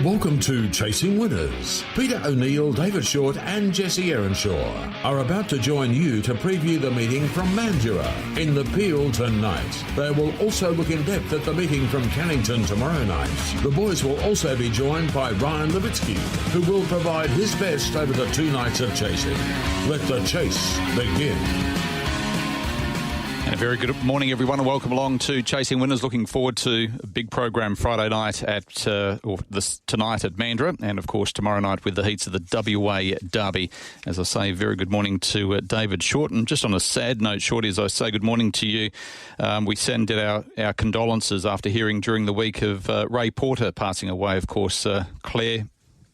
Welcome to Chasing Winners. Peter O'Neill, David Shortte and Jesse Erenshaw are about to join you to preview the meeting from Mandurah in the Peel tonight. They will also look in depth at the meeting from Cannington tomorrow night. The boys will also be joined by Ryan Levitsky, who will provide his best over the 2 nights of chasing. Let the chase begin. And a very good morning, everyone, and welcome along to Chasing Winners. Looking forward to a big program Friday night tonight at Mandurah, and of course tomorrow night with the heats of the WA Derby. As I say, very good morning to David Shortte. And just on a sad note, Shorty, as I say good morning to you, we send our condolences after hearing during the week of Ray Porter passing away. Of course, Claire,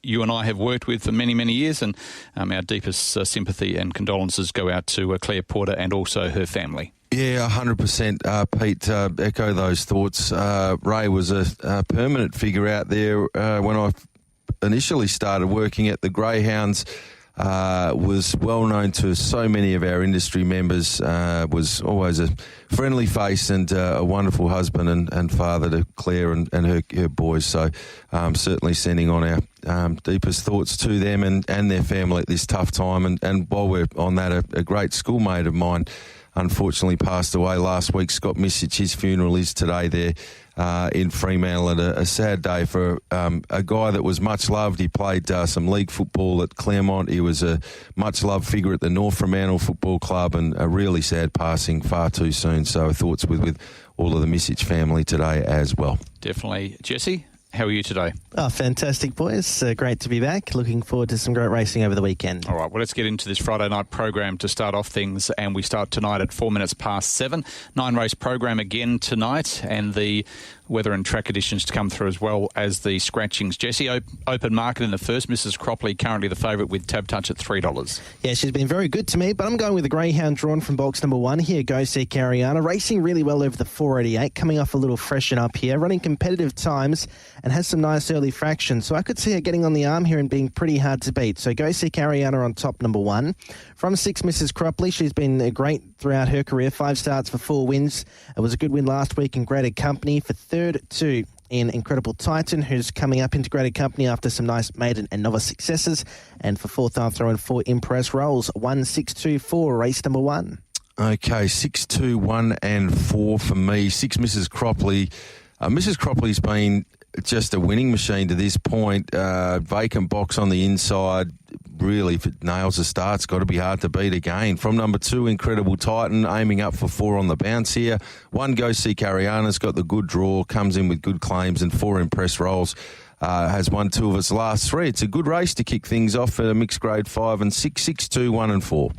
you and I have worked with for many, many years, and our deepest sympathy and condolences go out to Claire Porter and also her family. Yeah, 100%, Pete. Echo those thoughts. Ray was a permanent figure out there when I initially started working at the Greyhounds. Was well known to so many of our industry members, was always a friendly face and a wonderful husband and father to Claire and her boys. So certainly sending on our deepest thoughts to them and their family at this tough time. And while we're on that, a great schoolmate of mine unfortunately passed away last week. Scott Misic, his funeral is today there in Fremantle, and a sad day for a guy that was much loved. He played some league football at Claremont. He was a much-loved figure at the North Fremantle Football Club, and a really sad passing far too soon. So thoughts with all of the Misic family today as well. Definitely. Jesse, how are you today? Oh, fantastic, boys. Great to be back. Looking forward to some great racing over the weekend. All right, well, let's get into this Friday night program to start off things, and we start tonight at 7:04. 9-race program again tonight, and the weather and track conditions to come through as well as the scratchings. Jesse, open market in the first. Mrs. Cropley currently the favourite with Tab Touch at $3. Yeah, she's been very good to me, but I'm going with the Greyhound drawn from box number 1 here. Go See Cariana, racing really well over the 488, coming off a little freshen up here, running competitive times and has some nice early fractions. So I could see her getting on the arm here and being pretty hard to beat. So Go See Cariana on top, number 1. From 6, Mrs. Cropley, she's been great throughout her career. 5 starts for 4 wins. It was a good win last week in Graded Company. For third, 2 in Incredible Titan, who's coming up into Graded Company after some nice maiden and novice successes. And for 4th, I'll throw in 4 Impress Rolls. 1, 6, 2, 4, race number 1. Okay, 6, 2, 1 and 4 for me. 6, Mrs. Cropley. Mrs. Cropley's been just a winning machine to this point. Vacant box on the inside. Really, if it nails the start, it's got to be hard to beat again. From number 2, Incredible Titan, aiming up for 4 on the bounce here. 1, Go See Cariana's got the good draw, comes in with good claims, and 4 Impress Rolls has won 2 of its last 3. It's a good race to kick things off at a mixed grade 5 and 6, 6, 2, 1 and 4.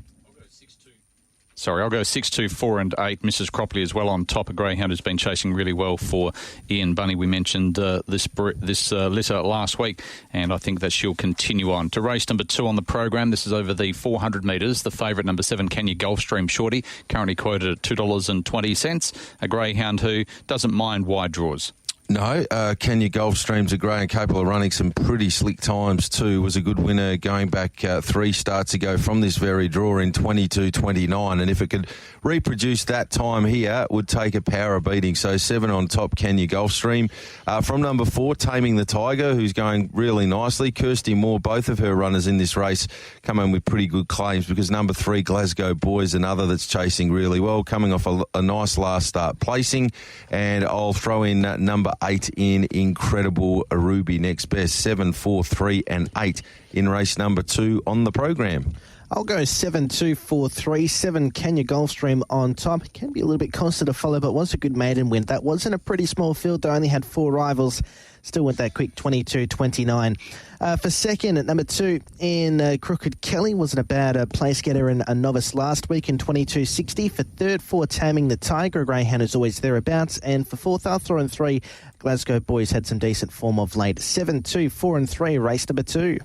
I'll go 6, 2, 4 and 8. Mrs. Cropley as well on top. A greyhound who's been chasing really well for Ian Bunny. We mentioned this litter last week, and I think that she'll continue on. To race number 2 on the program, this is over the 400 metres. The favourite, number 7, Kenya Gulfstream Shorty, currently quoted at $2.20. A greyhound who doesn't mind wide draws. No, Kenya Gulfstream's a grey and capable of running some pretty slick times too. Was a good winner going back 3 starts ago from this very draw in 22.29, and if it could reproduce that time here, it would take a power beating. So 7 on top, Kenya Gulfstream. From number 4, Taming the Tiger, who's going really nicely. Kirsty Moore, both of her runners in this race come in with pretty good claims, because number 3, Glasgow Boys, another that's chasing really well, coming off a nice last start placing. And I'll throw in number 8 in Incredible Ruby next best. 7, 4, 3 and 8 in race number 2 on the program. I'll go 7, 2, 4, 3. 7, Kenya Gulfstream on top. It can be a little bit costly to follow, but was a good maiden win. That wasn't a pretty small field, though. Only had 4 rivals. Still went that quick, 22.29. For second, at number 2 in Crooked Kelly, wasn't a bad place getter and a novice last week in 22.60. For third, 4, Taming the Tiger, a greyhound is always thereabouts. And for 4th, I'll throw in 3, Glasgow Boys had some decent form of late. 7, 2, 4 and 3, race number 2.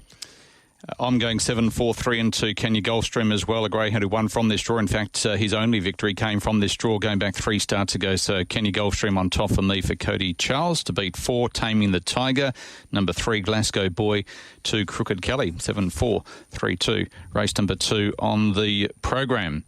I'm going 7, 4, 3 and 2. Kenya Gulfstream as well, a greyhound who won from this draw. In fact, his only victory came from this draw going back 3 starts ago. So Kenya Gulfstream on top for me for Cody Charles to beat 4, Taming the Tiger. Number 3, Glasgow Boy, 2, Crooked Kelly. 7, 4, 3, 2. Race number 2 on the program.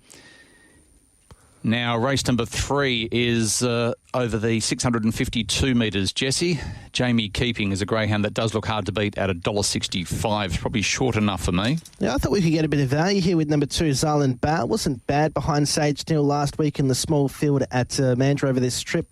Now, race number 3 is over the 652 metres. Jesse, Jamie Keeping is a greyhound that does look hard to beat at $1.65. It's probably short enough for me. Yeah, I thought we could get a bit of value here with number 2, Zyland Bar. Wasn't bad behind Sage Neal last week in the small field at Mandurah over this strip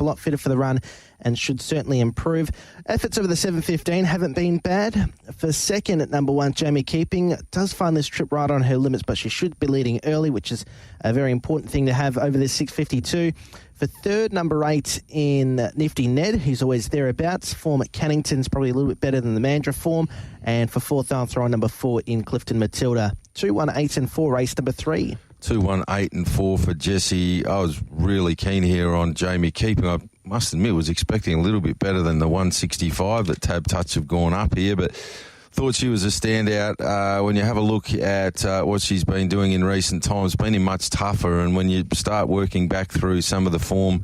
a lot fitter for the run and should certainly improve. Efforts over the 7.15 haven't been bad. For second at number 1, Jamie Keeping does find this trip right on her limits, but she should be leading early, which is a very important thing to have over this 6.52. For third, number 8 in Nifty Ned, who's always thereabouts. Form at Cannington's probably a little bit better than the Mandurah form. And for fourth, I'll throw on number 4 in Clifton Matilda. 2, 1, 8 and 4, race number 3. 2, 1, 8 and 4 for Jesse. I was really keen here on Jamie Keeping. I must admit, was expecting a little bit better than the 165 that Tab Touch have gone up here, but thought she was a standout. When you have a look at what she's been doing in recent times, been in much tougher, and when you start working back through some of the form,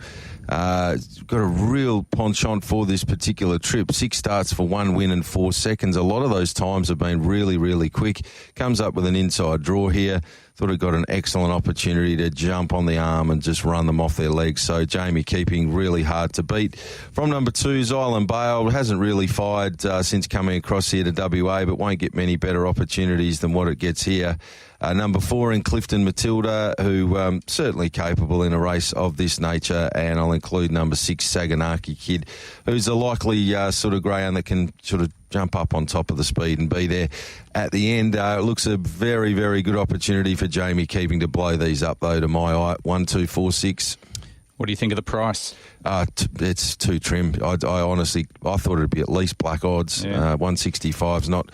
got a real penchant for this particular trip. 6 starts for 1 win and 4 seconds. A lot of those times have been really, really quick. Comes up with an inside draw here. Thought it got an excellent opportunity to jump on the arm and just run them off their legs. So Jamie Keeping really hard to beat. From number 2, Zyland Bale hasn't really fired since coming across here to WA, but won't get many better opportunities than what it gets here. Number 4 in Clifton Matilda, who certainly capable in a race of this nature, and I'll include number 6 Saganaki Kid, who's a likely sort of greyhound that can sort of jump up on top of the speed and be there at the end. It looks a very, very good opportunity for Jamie Keeping to blow these up, though, to my eye. 1, 2, 4, 6. What do you think of the price? It's too trim. I honestly thought it'd be at least black odds. Yeah. 165's not.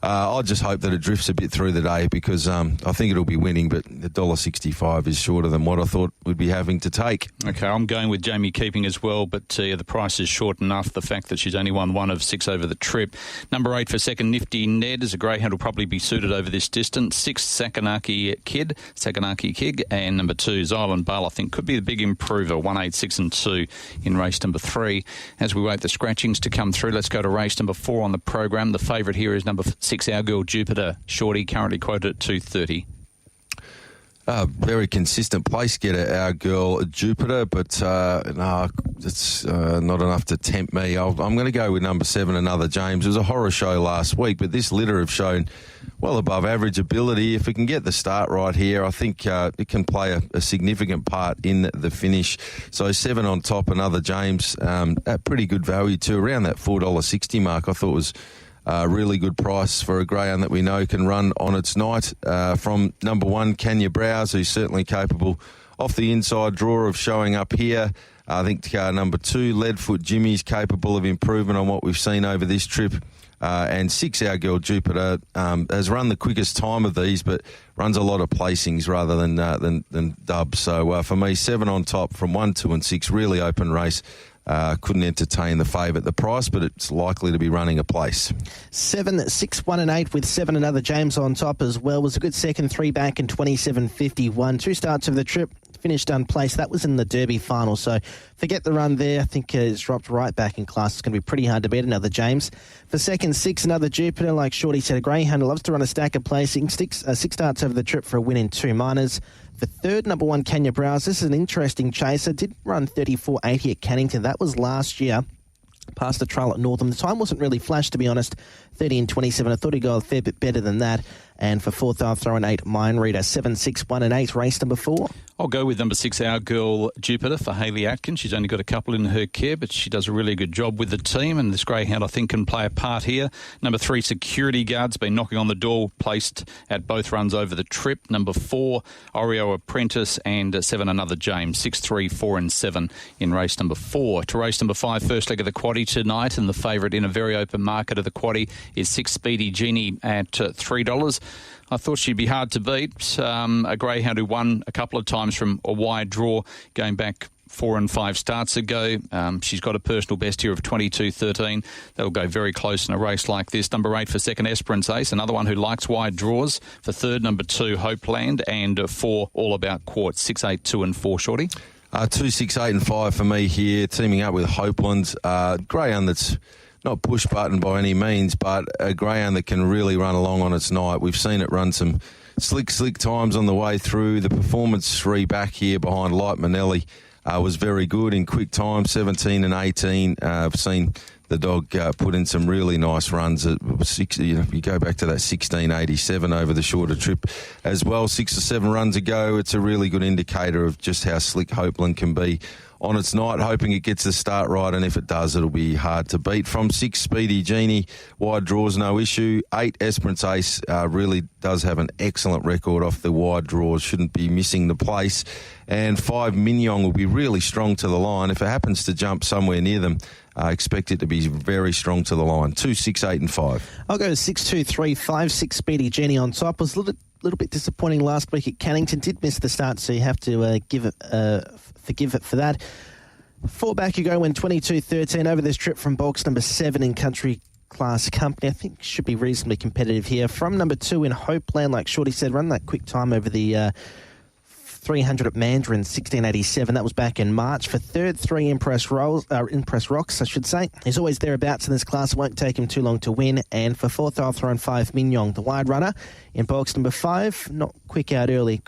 I just hope that it drifts a bit through the day, because I think it'll be winning, but the $1.65 is shorter than what I thought we'd be having to take. Okay, I'm going with Jamie Keeping as well, but the price is short enough. The fact that she's only won 1 of 6 over the trip. Number 8 for second, Nifty Ned, is a greyhound will probably be suited over this distance. 6 Saganaki Kid, and number 2 Zyland Bale, I think could be the big improver. 1, 8, 6 and 2 in race number 3. As we wait the scratchings to come through, let's go to race number 4 on the program. The favourite here is number 6, Our Girl Jupiter. Shorty currently quoted at $2.30. Very consistent place getter, Our Girl Jupiter, but no, it's not enough to tempt me. I'm going to go with number 7, Another James. It was a horror show last week, but this litter have shown well above average ability. If it can get the start right here, I think it can play a significant part in the finish. So 7 on top, Another James, at pretty good value too, around that $4.60 mark. I thought was a really good price for a greyhound that we know can run on its night. From number 1, Kenya Browse, who's certainly capable off the inside draw of showing up here. I think number 2, Leadfoot Jimmy's capable of improvement on what we've seen over this trip. And 6, Our Girl Jupiter, has run the quickest time of these, but runs a lot of placings rather than dubs. So for me, 7 on top from 1, 2 and 6, really open race. Couldn't entertain the favourite the price, but it's likely to be running a place. 7, 6, 1 and 8 with 7 Another James on top as well. Was a good second, 3 back in 27.51. 2 starts of the trip, finished unplaced. That was in the Derby final, so forget the run there. I think it's dropped right back in class. It's going to be pretty hard to beat Another James. For second, 6 Another Jupiter, like Shorty said, a greyhound who loves to run a stack of placing. 6 starts over the trip for a win in 2 minors. For third, number 1, Kenya Browse. This is an interesting chaser. Did run 34.80 at Cannington. That was last year. Past the trial at Northam. The time wasn't really flash, to be honest. 30 and 27. I thought he'd go a fair bit better than that. And for fourth, I'll throw an 8, Mine Reader. 7, 6, 1 and 8, race number 4. I'll go with number 6, Our Girl Jupiter, for Hayley Atkins. She's only got a couple in her care, but she does a really good job with the team, and this greyhound, I think, can play a part here. Number 3, Security Guard's been knocking on the door, placed at both runs over the trip. Number 4, Oreo Apprentice, and 7, Another James. 6, 3, 4 and 7 in race number 4. To race number 5, first leg of the quaddie tonight, and the favourite in a very open market of the quaddie is 6, Speedy Genie at $3. I thought she'd be hard to beat. A greyhound who won a couple of times from a wide draw going back 4 and 5 starts ago. She's got a personal best here of 22.13. That'll go very close in a race like this. Number 8 for second, Esperance Ace, another one who likes wide draws. For third, number 2, Hopeland, and 4, All About Quartz. 6, 8, 2 and 4, Shorty. 2, 6, 8 and 5 for me here, teaming up with Hopeland. Greyhound that's not push button by any means, but a greyhound that can really run along on its night. We've seen it run some slick times on the way through. The performance 3 back here behind Light Manelli was very good in quick time, 17 and 18. I've seen the dog put in some really nice runs at 6. You go back to that 1687 over the shorter trip as well. 6 or 7 runs ago. It's a really good indicator of just how slick Hopeland can be on its night, hoping it gets the start right, and if it does, it'll be hard to beat. From 6, Speedy Genie, wide draws, no issue. 8, Esperance Ace really does have an excellent record off the wide draws, shouldn't be missing the place. And 5, Mignon will be really strong to the line. If it happens to jump somewhere near them, expect it to be very strong to the line. 2, 6, 8 and 5. I'll go 6, 2, 3, 5, 6, Speedy Genie on top. Was a little bit disappointing last week at Cannington. Did miss the start, so you have to forgive it for that. 4 back you go when 22-13 over this trip from box number 7 in Country Class Company. I think should be reasonably competitive here. From number 2 in Hopeland, like Shorty said, run that quick time over the 300 at Mandarin, 1687. That was back in March. For third, 3 Impress Rocks, I should say. He's always thereabouts in this class. It won't take him too long to win. And for fourth, I'll throw in 5 Mignon, the wide runner in box number 5. Not quick out early,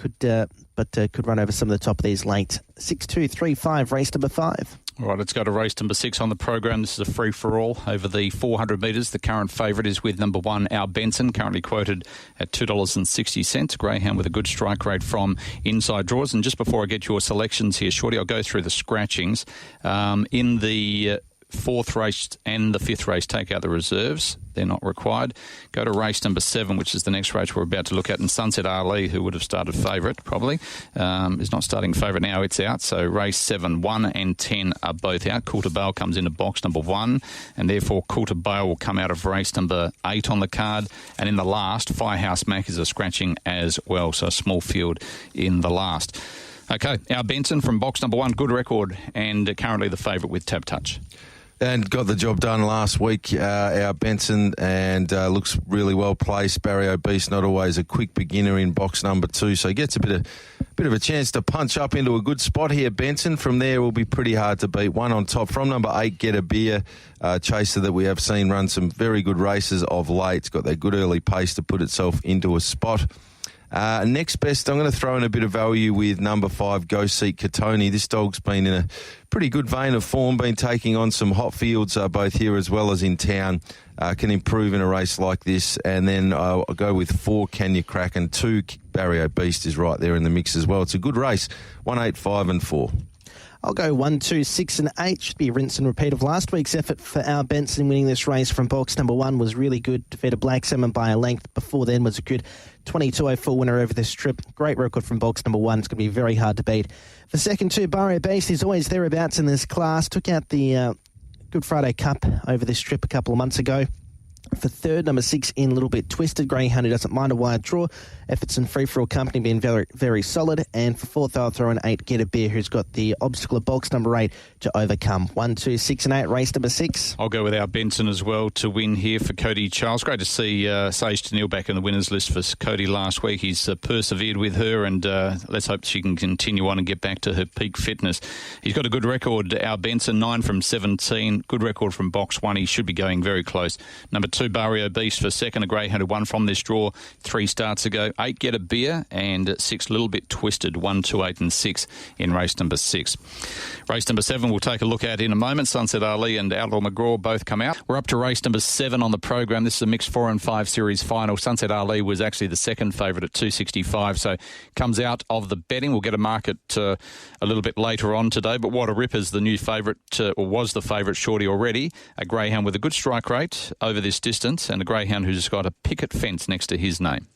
but could run over some of the top of these late. 6, 2, 3, 5, race number 5. All right, let's go to race number 6 on the program. This is a free-for-all over the 400 metres. The current favourite is with number 1, Our Benson, currently quoted at $2.60. Greyhound with a good strike rate from inside draws. And just before I get your selections here, Shorty, I'll go through the scratchings. In the 4th race and the 5th race, take out the reserves. They're not required. Go to race number 7, which is the next race we're about to look at. And Sunset Ali, who would have started favourite probably, is not starting favourite now. It's out. So race 7, 1 and 10 are both out. Coulter Bale comes into box number 1, and therefore Coulter Bale will come out of race number 8 on the card. And in the last, Firehouse Mac is a scratching as well. So a small field in the last. Okay, Our Benson from box number 1, good record, and currently the favourite with Tab Touch. And got the job done last week, Our Benson, and looks really well placed. Barrio Beast, not always a quick beginner in box number 2, so he gets a bit of a chance to punch up into a good spot here. Benson from there will be pretty hard to beat. 1 on top. From number 8, Get a Beer, chaser that we have seen run some very good races of late. It's got that good early pace to put itself into a spot. Next best, I'm going to throw in a bit of value with number 5, Go Seek Katoni. This dog's been in a pretty good vein of form, been taking on some hot fields both here as well as in town. Can improve in a race like this. And then I'll go with 4, Can You Crack, and 2, Barrio Beast is right there in the mix as well. It's a good race. 1, 8, 5 and 4. I'll go 1, 2, 6 and 8. Should be a rinse and repeat of last week's effort for Our Benson. Winning this race from box number 1 was really good. Defeated Black Salmon by a length. Before then was a good 22.04 winner over this trip. Great record from box number 1. It's going to be very hard to beat. For second, 2, Barrio Beast. He's always thereabouts in this class. Took out the Good Friday Cup over this trip a couple of months ago. For third, number 6, In Little Bit Twisted. Greyhound who doesn't mind a wide draw. Efforts and free-for-all company being very, very solid. And for fourth, I'll throw in 8, Get a Beer, who's got the obstacle of box number 8 to overcome. 1, 2, 6 and 8, race number 6. I'll go with Our Benson as well to win here for Cody Charles. Great to see Sage Tenniel back in the winners list for Cody last week. He's persevered with her, and let's hope she can continue on and get back to her peak fitness. He's got a good record, Our Benson, 9 from 17. Good record from box 1. He should be going very close. Number 2, Barrio Beast for second. A greyhound who won from this draw 3 starts ago. 8, Get a Beer, and 6, Little Bit Twisted. 1, 2, 8 and 6 in race number 6. Race number 7 we'll take a look at in a moment. Sunset Ali and Outlaw McGraw both come out. We're up to race number 7 on the program. This is a mixed 4 and 5 series final. Sunset Ali was actually the second favourite at $2.65, so comes out of the betting. We'll get a market a little bit later on today, but What a Rip is the new favourite, or was the favourite, Shorty already. A greyhound with a good strike rate over this distance, and a greyhound who's got a picket fence next to his name.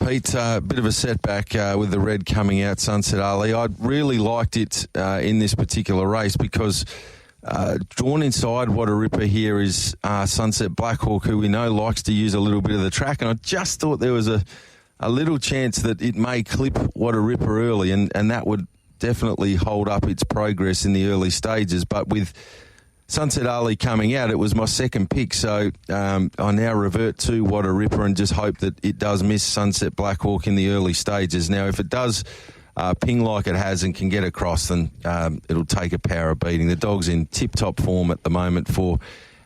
Pete, a bit of a setback with the red coming out, Sunset Ali. I really liked it in this particular race because drawn inside What a Ripper here is Sunset Blackhawk, who we know likes to use a little bit of the track, and I just thought there was a little chance that it may clip What a Ripper early, and that would definitely hold up its progress in the early stages. But with Sunset Ali coming out, it was my second pick, so I now revert to What a Ripper and just hope that it does miss Sunset Blackhawk in the early stages. Now, if it does ping like it has and can get across, then it'll take a power beating. The dog's in tip-top form at the moment for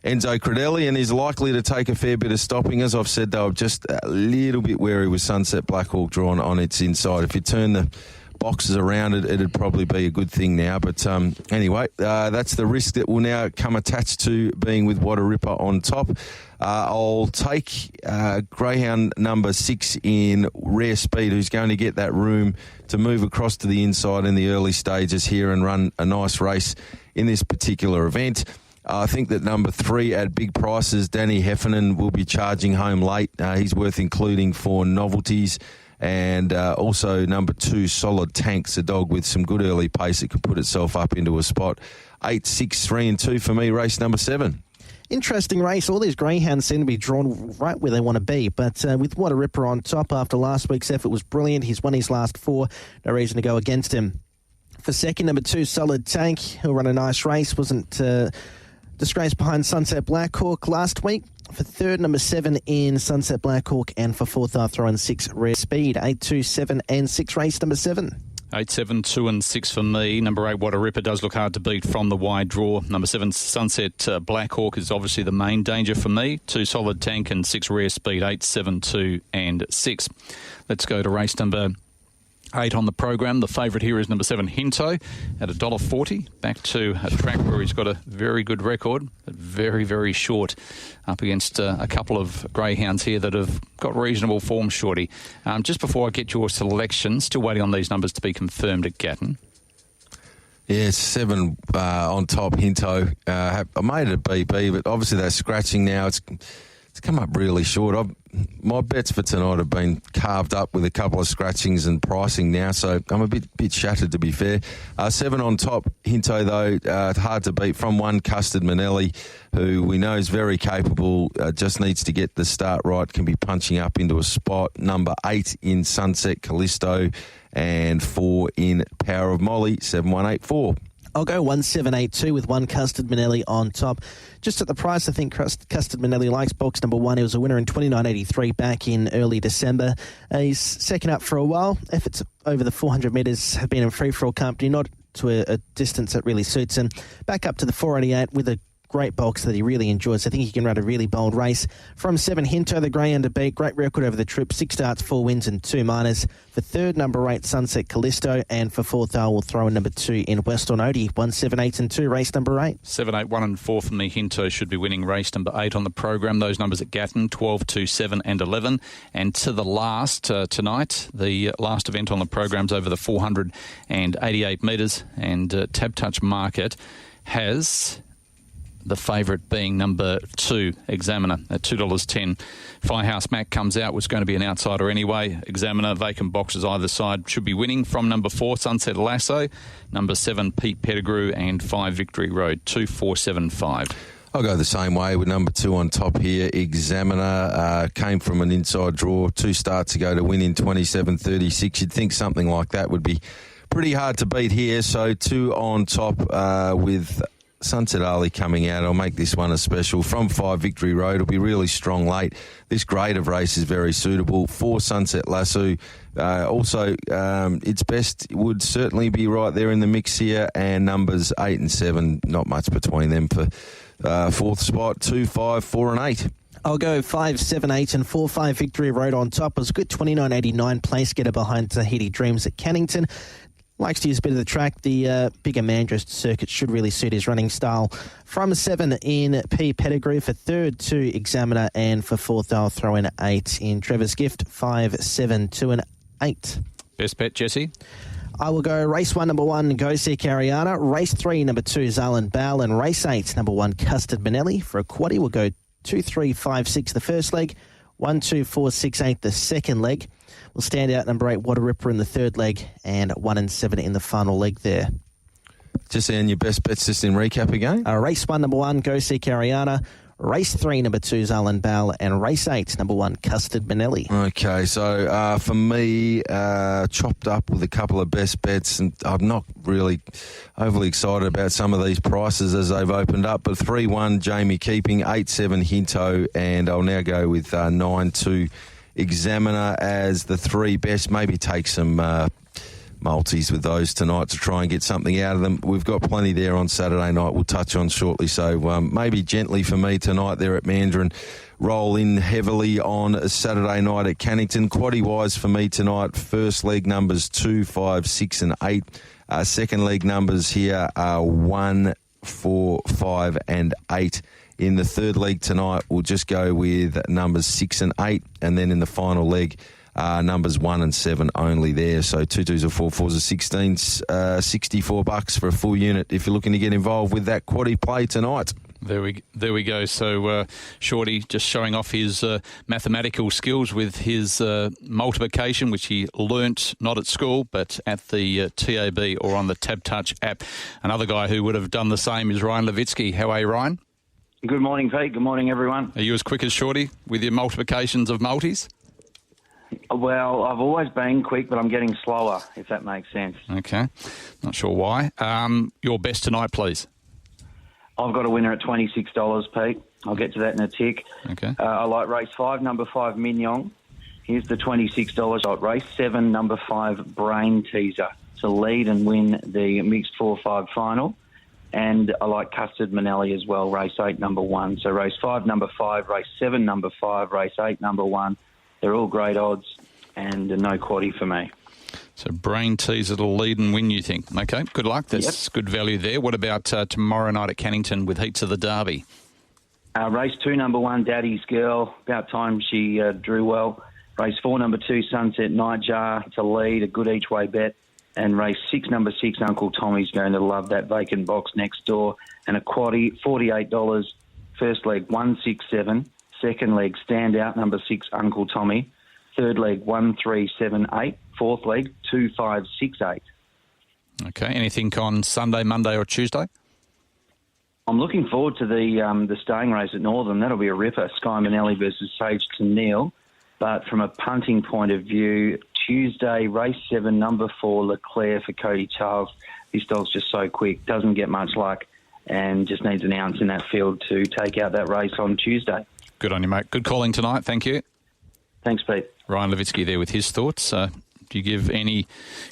Enzo Credelli, and is likely to take a fair bit of stopping. As I've said, though, I'm just a little bit wary with Sunset Blackhawk drawn on its inside. If you turn the boxes around it, it'd probably be a good thing now. But anyway, that's the risk that will now come attached to being with What a Ripper on top. I'll take greyhound number 6 in Rare Speed, who's going to get that room to move across to the inside in the early stages here and run a nice race in this particular event. I think that number 3 at big prices, Danny Heffernan, will be charging home late. He's worth including for novelties. And also number 2, Solid Tanks, a dog with some good early pace that could put itself up into a spot. 8, 6, 3 and 2 for me, race number 7. Interesting race. All these greyhounds seem to be drawn right where they want to be. But with What a Ripper on top after last week's effort was brilliant. He's won his last 4. No reason to go against him. For second, number 2, Solid Tank. He'll run a nice race. Wasn't disgraced behind Sunset Blackhawk last week. For third, number 7 in Sunset Blackhawk, and for fourth, I'll throw in 6 Rare Speed. 8, 2, 7 and 6 race number 7. 8, 7, 2 and 6 for me. Number 8, What a Ripper, does look hard to beat from the wide draw. Number 7, Sunset Blackhawk is obviously the main danger for me. 2, Solid Tank and 6 Rare Speed. 8, 7, 2 and 6. Let's go to race number 8 on the program. The favourite here is number 7, Hinto, at $1.40. Back to a track where he's got a very good record, but very, very short, up against a couple of greyhounds here that have got reasonable form, Shorty. Just before I get your selection, still waiting on these numbers to be confirmed at Gatton. Yeah, 7 on top, Hinto. I made it a BB, but obviously they're scratching now. It's come up really short. My bets for tonight have been carved up with a couple of scratchings and pricing now, so I'm a bit shattered, to be fair. 7 on top, Hinto, though, hard to beat from 1, Custard Manelli, who we know is very capable, just needs to get the start right, can be punching up into a spot. Number 8 in Sunset Callisto, and 4 in Power of Molly, 7184. I'll go 1782 with 1 Custard Manelli on top. Just at the price, I think Custard Manelli likes. Box number 1, he was a winner in 29.83 back in early December. He's second up for a while. Efforts over the 400 metres have been in free-for-all company, not to a distance that really suits him. Back up to the 488 with a great box that he really enjoys. I think he can run a really bold race. From 7, Hinto, the grey under beat. Great record over the trip. 6 starts, 4 wins and 2 minors. For third, number 8, Sunset Callisto. And for fourth, I will throw in number 2 in Western Odie. 1, 7, 8 and 2, race number 8. 7, 8, 1 and 4 for me. Hinto should be winning race number 8 on the program. Those numbers at Gatton, 12, 2, 7 and 11. And to the last tonight, the last event on the program's over the 488 metres. And Tab Touch Market has the favourite being number 2, Examiner, at $2.10. Firehouse Mac comes out, was going to be an outsider anyway. Examiner, vacant boxes either side, should be winning. From number 4, Sunset Lasso, number 7, Pete Pettigrew, and 5, Victory Road, 2, 4, 7, 5. I'll go the same way with number 2 on top here. Examiner came from an inside draw 2 starts ago to win in 27.36. You'd think something like that would be pretty hard to beat here. So 2 on top with Sunset Ali coming out. I'll make this one a special. From 5, Victory Road. It'll be really strong late. This grade of race is very suitable. 4, Sunset Lasso. Also, its best would certainly be right there in the mix here. And numbers 8 and 7, not much between them for fourth spot. 2, 5, 4 and 8. I'll go 5, 7, 8 and 4, 5 Victory Road on top. It was a good 29.89 place getter behind Tahiti Dreams at Cannington. Likes to use a bit of the track. The bigger Mandurah circuit should really suit his running style. From 7 in P Pettigrew. For third, 2 Examiner. And for fourth, I'll throw in 8 in Trevor's Gift. 5, 7, 2 and 8. Best bet, Jesse? I will go race 1, number 1, Go Seek Ariana. Race 3, number 2, Zalan Bal. And race 8, number 1, Custard Manelli. For a quaddie, we'll go 2, 3, 5, 6 the first leg. 1, 2, 4, 6, 8 the second leg. We'll stand out number 8, What a Ripper in the third leg, and 1 and 7 in the final leg there. Just and your best bets just in recap again? Race 1, number 1, Go Seek Ariana. Race 3, number 2, Zalan Bal. And race 8, number 1, Custard Manelli. Okay, so for me, chopped up with a couple of best bets, and I'm not really overly excited about some of these prices as they've opened up, but 3-1, Jamie Keeping, 8-7, Hinto, and I'll now go with 9-2, Examiner as the 3 best. Maybe take some multis with those tonight to try and get something out of them. We've got plenty there on Saturday night we'll touch on shortly. So maybe gently for me tonight there at Mandarin. Roll in heavily on a Saturday night at Cannington. Quaddy-wise for me tonight, first leg numbers 2, 5, 6 and 8. Second leg numbers here are 1, 4, 5 and 8. In the third leg tonight, we'll just go with numbers 6 and 8. And then in the final leg, numbers 1 and 7 only there. So 2 2s or 4 4s are 16s, $64 for a full unit if you're looking to get involved with that quaddy play tonight. There we go. So Shorty just showing off his mathematical skills with his multiplication, which he learnt not at school but at the TAB or on the Tab Touch app. Another guy who would have done the same is Ryan Levitsky. How are you, Ryan? Good morning, Pete. Good morning, everyone. Are you as quick as Shorty with your multiplications of multis? Well, I've always been quick, but I'm getting slower, if that makes sense. Okay. Not sure why. Your best tonight, please. I've got a winner at $26, Pete. I'll get to that in a tick. Okay. I like race 5, number 5, Mignon. Here's the $26 shot. Race 7, number 5, Brain Teaser, to lead and win the mixed 4-5 final. And I like Custard Manelli as well, race 8, number 1. So race 5, number 5, race 7, number 5, race 8, number 1. They're all great odds and no quaddy for me. So Brain Teaser to lead and win, you think? Okay, good luck. That's good value there. What about tomorrow night at Cannington with heats of the Derby? Race 2, number 1, Daddy's Girl. About time she drew well. Race 4, number 2, Sunset Nightjar to lead, a good each way bet. And race 6, number 6, Uncle Tommy's going to love that vacant box next door. And a quaddy, $48. First leg, 167. Second leg, stand out, number 6, Uncle Tommy. Third leg, 1, 3, 7, 8. Fourth leg, 2, 5, 6, 8. Okay. Anything on Sunday, Monday or Tuesday? I'm looking forward to the staying race at Northern. That'll be a ripper. Sky Manelli versus Sage to Neil. But from a punting point of view, Tuesday, race 7, number 4, Leclerc for Cody Charles. This dog's just so quick, doesn't get much luck, and just needs an ounce in that field to take out that race on Tuesday. Good on you, mate. Good calling tonight. Thank you. Thanks, Pete. Ryan Levitsky there with his thoughts. Do you give any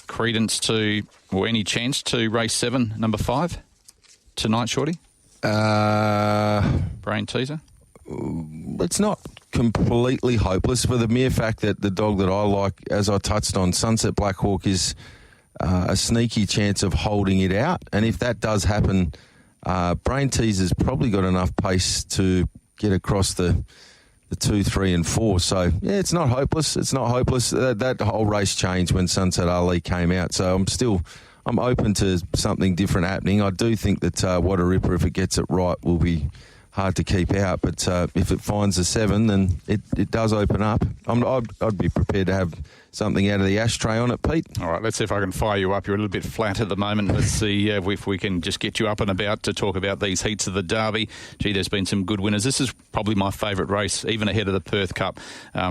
credence to, or any chance to race 7, number 5 tonight, Shorty? Brain Teaser? It's not completely hopeless for the mere fact that the dog that I like, as I touched on, Sunset Black Hawk, is a sneaky chance of holding it out. And if that does happen, Brain Teaser's probably got enough pace to get across the 2, 3 and 4. So, yeah, it's not hopeless. It's not hopeless. That whole race changed when Sunset Ali came out. So I'm open to something different happening. I do think that What a Ripper, if it gets it right, will be hard to keep out. But if it finds a 7, then it does open up. I'd be prepared to have something out of the ashtray on it, Pete. All right, let's see if I can fire you up. You're a little bit flat at the moment. Let's see if we can just get you up and about to talk about these heats of the Derby. Gee, there's been some good winners. This is probably my favourite race, even ahead of the Perth Cup,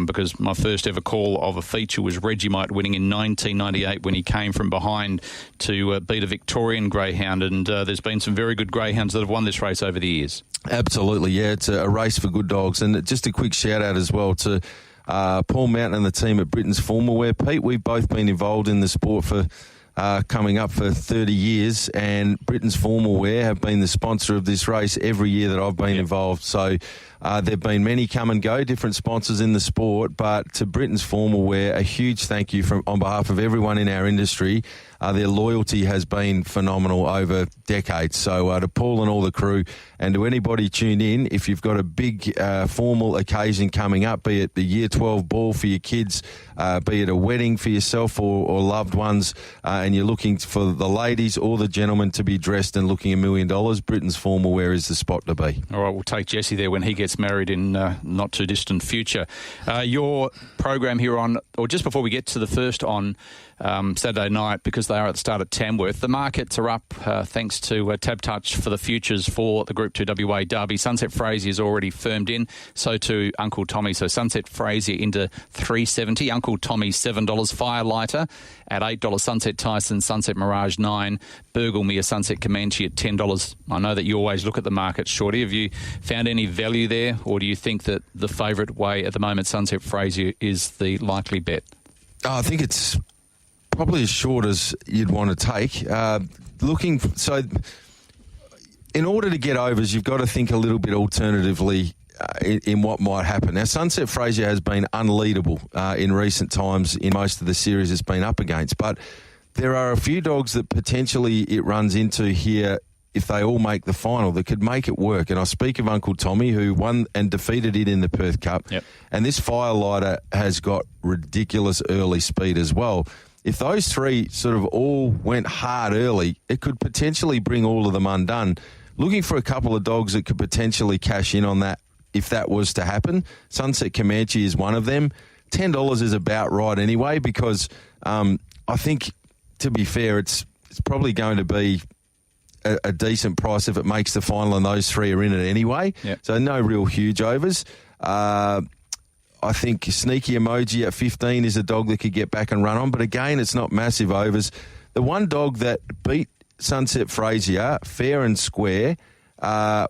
because my first ever call of a feature was Reggie Might winning in 1998 when he came from behind to beat a Victorian greyhound, and there's been some very good greyhounds that have won this race over the years. Absolutely, yeah. It's a race for good dogs. And just a quick shout-out as well to Paul Mountain and the team at Britain's Formal Wear. Pete, we've both been involved in the sport for coming up for 30 years, and Britain's Formal Wear have been the sponsor of this race every year that I've been involved. So there have been many come and go, different sponsors in the sport, but to Britain's Formal Wear, a huge thank you on behalf of everyone in our industry. Their loyalty has been phenomenal over decades. So to Paul and all the crew, and to anybody tuned in, if you've got a big formal occasion coming up, be it the Year 12 ball for your kids, be it a wedding for yourself or loved ones, and you're looking for the ladies or the gentlemen to be dressed and looking $1 million, Britain's Formal Wear is the spot to be. All right, we'll take Jesse there when he gets married in not too distant future. Your program here on, or just before we get to the first on Saturday night, because they are at the start at Tamworth, the markets are up thanks to Tab Touch for the futures for the Group 2 WA Derby. Sunset Frazier is already firmed in, so too Uncle Tommy. So Sunset Frazier into $3.70, Uncle Tommy $7, Firelighter at $8, Sunset Tyson, Sunset Mirage $9, Burgle Me a Sunset Comanche at $10. I know that you always look at the market, Shorty. Have you found any value there, or do you think that the favourite way at the moment, Sunset Frazier, is the likely bet? I think it's probably as short as you'd want to take. In order to get overs, you've got to think a little bit alternatively in what might happen. Now, Sunset Fraser has been unleadable in recent times in most of the series it's been up against, but there are a few dogs that potentially it runs into here if they all make the final that could make it work. And I speak of Uncle Tommy, who won and defeated it in the Perth Cup. Yep. And this Firelighter has got ridiculous early speed as well. If those three sort of all went hard early, it could potentially bring all of them undone. Looking for a couple of dogs that could potentially cash in on that if that was to happen. Sunset Comanche is one of them. $10 is about right anyway, because I think, to be fair, it's probably going to be a decent price if it makes the final and those three are in it anyway. Yep. So no real huge overs. I think Sneaky Emoji at 15 is a dog that could get back and run on, but again, it's not massive overs. The one dog that beat Sunset Fraser fair and square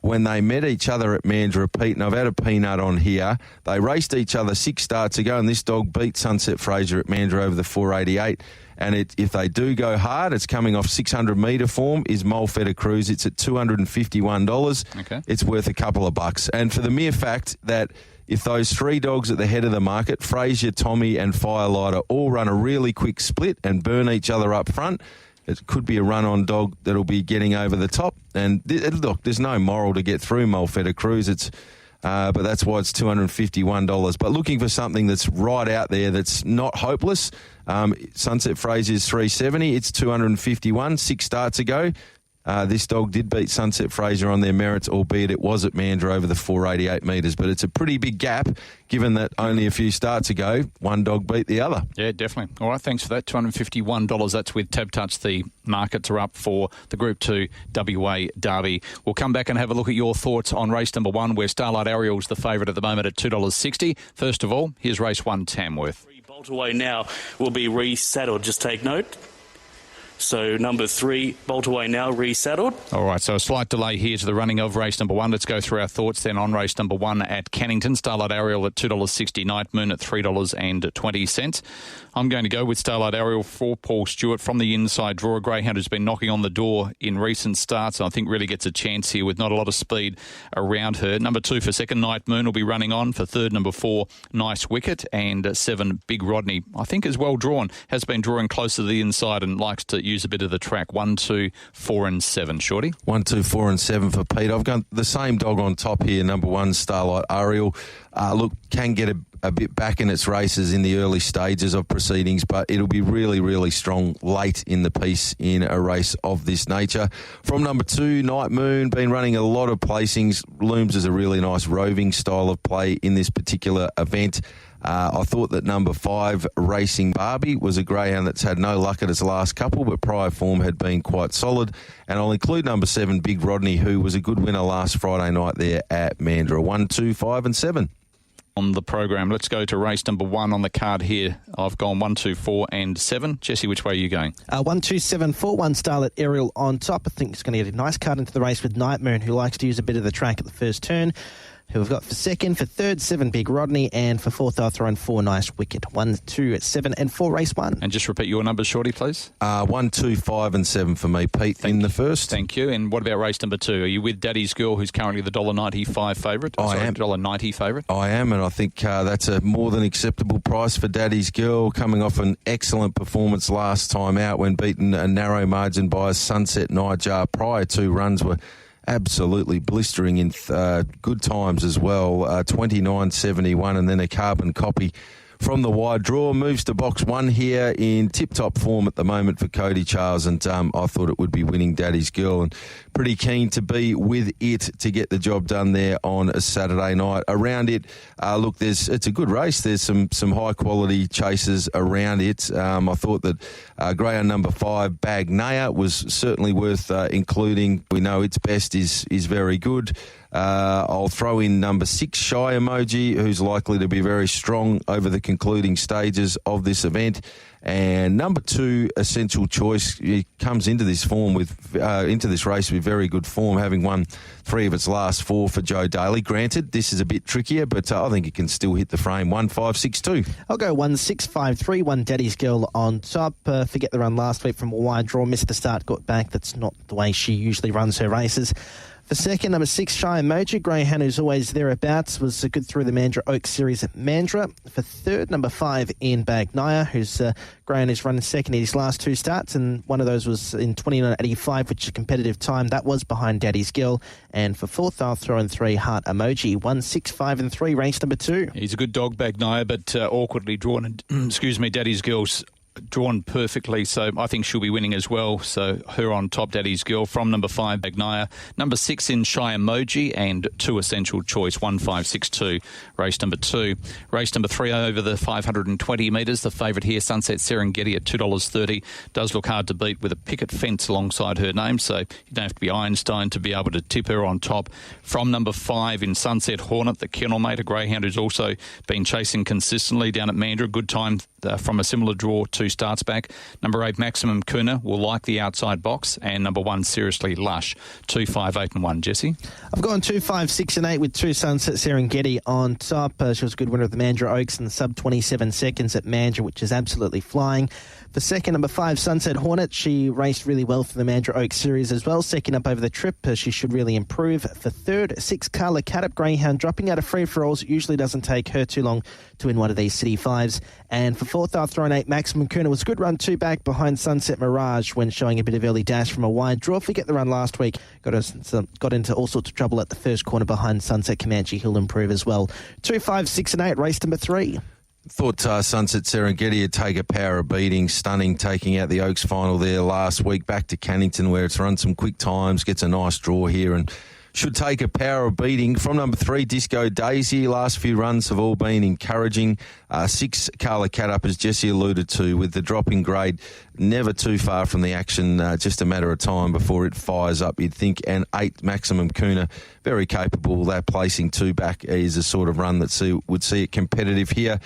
when they met each other at Mandurah, Pete, and I've had a peanut on here. They raced each other 6 starts ago, and this dog beat Sunset Fraser at Mandurah over the 488. And if they do go hard, it's coming off 600-metre form, is Molfetta Cruz. It's at $251. Okay. It's worth a couple of bucks. And for the mere fact that if those three dogs at the head of the market, Fraser, Tommy and Firelighter, all run a really quick split and burn each other up front, it could be a run-on dog that'll be getting over the top. And look, there's no moral to get through Molfetta Cruz. But that's why it's $251. But looking for something that's right out there that's not hopeless, Sunset Fraser is $370. It's $251. 6 starts ago. This dog did beat Sunset Fraser on their merits, albeit it was at Mandurah over the 488 metres. But it's a pretty big gap, given that only a few starts ago, one dog beat the other. Yeah, definitely. All right, thanks for that. $251. That's with Tab Touch. The markets are up for the Group 2 WA Derby. We'll come back and have a look at your thoughts on race number 1, where Starlight Ariel's the favourite at the moment at $2.60. First of all, here's race 1, Tamworth. Bolt Away Now will be resaddled. Just take note. So number 3, Bolt Away Now, resaddled. All right, so a slight delay here to the running of race number 1. Let's go through our thoughts then on race number 1 at Cannington. Starlight Ariel at $2.60, Night Moon at $3.20. I'm going to go with Starlight Ariel for Paul Stewart from the inside draw. A greyhound who's been knocking on the door in recent starts, and I think really gets a chance here with not a lot of speed around her. Number 2 for second, Night Moon will be running on. For third, number 4, Nice Wicket. And 7, Big Rodney, I think is well drawn, has been drawing close to the inside and likes to use a bit of the track. 1, 2, 4 and 7, Shorty. 1, 2, 4 and 7 for Pete. I've got the same dog on top here, number 1, Starlight Ariel. Can get a bit back in its races in the early stages of proceedings, but it'll be really, really strong late in the piece in a race of this nature. From number 2, Night Moon, been running a lot of placings, looms as a really nice roving style of play in this particular event. I thought that number 5, Racing Barbie, was a greyhound that's had no luck at its last couple, but prior form had been quite solid. And I'll include number 7, Big Rodney, who was a good winner last Friday night there at Mandurah. 1, 2, 5 and 7. On the program, let's go to race number 1 on the card here. I've gone 1, 2, 4 and 7. Jesse, which way are you going? 1, 2, 7, 4, 1 Starlight Ariel on top. I think it's going to get a nice card into the race with Night Moon, who likes to use a bit of the track at the first turn. Who we've got for second, for third, 7 Big Rodney, and for fourth I'll throw in 4 Nice Wicket. 1, 2, 7 and 4 race 1. And just repeat your numbers, Shorty, please. 1, 2, 5 and 7 for me, Pete, the first. Thank you. And what about race number 2? Are you with Daddy's Girl, who's currently the $1.95 favourite? I am. $1.90 favourite? I am, and I think that's a more than acceptable price for Daddy's Girl, coming off an excellent performance last time out when beaten a narrow margin by Sunset Nightjar. Prior 2 runs were absolutely blistering in good times as well. 29.71 and then a carbon copy from the wide draw. Moves to box 1 here in tip-top form at the moment for Cody Charles, and I thought it would be winning Daddy's Girl, and pretty keen to be with it to get the job done there on a Saturday night. Around it, it's a good race. There's some high-quality chases around it. I thought that greyhound number 5, Bagnaya, was certainly worth including. We know its best is very good. I'll throw in number 6, Shy Emoji, who's likely to be very strong over the concluding stages of this event. And number 2, Essential Choice, he comes into this race with very good form, having won 3 of its last 4 for Joe Daly. Granted, this is a bit trickier, but I think it can still hit the frame. 1-5-6-2. I'll go 1-6-5-3. 1 Daddy's Girl on top. Forget the run last week from a wide draw. Missed the start, got back. That's not the way she usually runs her races. For second, number 6, Shy Emoji, greyhound who's always thereabouts, was good through the Mandurah Oaks Series at Mandurah. For third, number 5, Ian Bagnaya, who's greyhound who's run second in his last 2 starts, and one of those was in 29.85, which is a competitive time. That was behind Daddy's Girl. And for fourth, I'll throw in 3, Heart Emoji, 1, 6, 5 and 3, race number 2. He's a good dog, Bagnaya, but awkwardly drawn. Daddy's Girl's drawn perfectly, so I think she'll be winning as well. So her on top, Daddy's Girl, from number 5, Bagnaya. Number 6 in Shy Emoji, and 2 Essential Choice, 1-5-6-2, race number 2. Race number 3 over the 520 metres. The favourite here, Sunset Serengeti, at $2.30. Does look hard to beat with a picket fence alongside her name, so you don't have to be Einstein to be able to tip her on top. From number 5 in Sunset Hornet, the kennelmate, a greyhound who's also been chasing consistently down at Mandurah. Good time from a similar draw 2 starts back. Number 8, Maximum Kuna, will like the outside box. And number 1, Seriously Lush, 2, 5, 8 and 1. Jesse? I've gone 2, 5, 6 and 8 with 2 Sunset Serengeti on top. She was a good winner of the Mandurah Oaks in the sub 27 seconds at Mandurah, which is absolutely flying. For second, number 5, Sunset Hornet. She raced really well for the Mandurah Oaks Series as well. Second up over the trip. She should really improve. For third, 6, Carla Caddop, greyhound, dropping out of free-for-alls. It usually doesn't take her too long to win one of these City 5s. And for fourth, I'll throw in 8, Maximum Kuna. Was a good run 2 back behind Sunset Mirage when showing a bit of early dash from a wide draw. Forget the run last week. Got into all sorts of trouble at the first corner behind Sunset Comanche. He'll improve as well. 2, 5, 6 and 8, race number 3. Thought Sunset Serengeti would take a power of beating, stunning, taking out the Oaks final there last week, back to Cannington where it's run some quick times, gets a nice draw here and should take a power of beating. From number 3, Disco Daisy, last few runs have all been encouraging. 6, Carla Caddop, as Jesse alluded to, with the drop in grade, never too far from the action, just a matter of time before it fires up, you'd think. And 8, Maximum Kuna, very capable. That placing 2 back is a sort of run that would see it competitive here.